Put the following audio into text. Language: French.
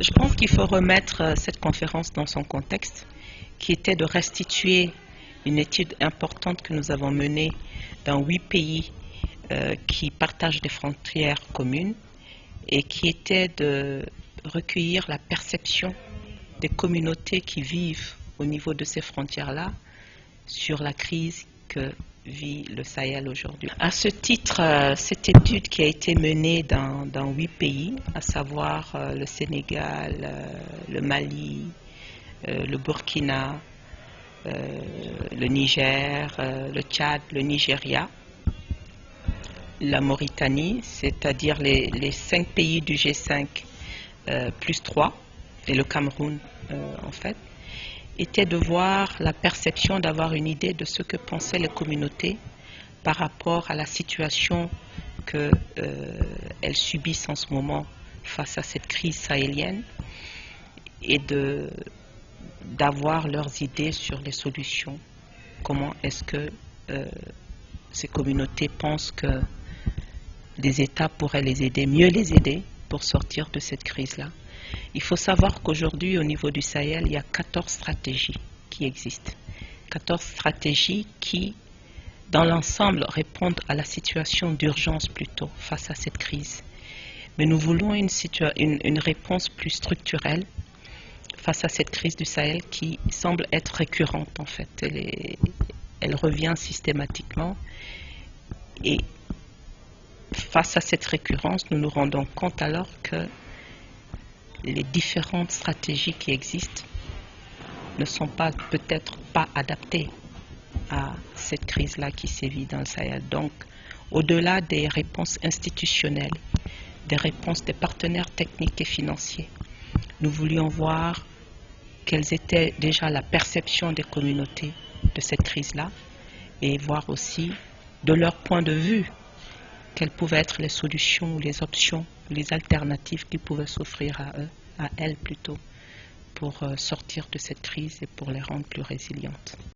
Je pense qu'il faut remettre cette conférence dans son contexte, qui était de restituer une étude importante que nous avons menée dans 8 pays qui partagent des frontières communes et qui était de recueillir la perception des communautés qui vivent au niveau de ces frontières-là sur la crise que vit le Sahel aujourd'hui. À ce titre, cette étude qui a été menée dans 8 pays, à savoir le Sénégal, le Mali, le Burkina, le Niger, le Tchad, le Nigeria, la Mauritanie, c'est-à-dire les 5 pays du G5 plus 3, et le Cameroun en fait, était de voir la perception, d'avoir une idée de ce que pensaient les communautés par rapport à la situation qu'elles subissent en ce moment face à cette crise sahélienne et d'avoir leurs idées sur les solutions. Comment est-ce que ces communautés pensent que les États pourraient les aider, mieux les aider pour sortir de cette crise-là. Il faut savoir qu'aujourd'hui, au niveau du Sahel, il y a 14 stratégies qui existent. 14 stratégies qui, dans l'ensemble, répondent à la situation d'urgence plutôt face à cette crise. Mais nous voulons une réponse plus structurelle face à cette crise du Sahel qui semble être récurrente en fait. Elle revient systématiquement et face à cette récurrence, nous nous rendons compte alors que les différentes stratégies qui existent ne sont peut-être pas adaptées à cette crise-là qui sévit dans le Sahel. Donc, au-delà des réponses institutionnelles, des réponses des partenaires techniques et financiers, nous voulions voir quelles étaient déjà la perception des communautés de cette crise-là et voir aussi, de leur point de vue, quelles pouvaient être les solutions ou les options, ou les alternatives qui pouvaient s'offrir à eux, à elles plutôt, pour sortir de cette crise et pour les rendre plus résilientes.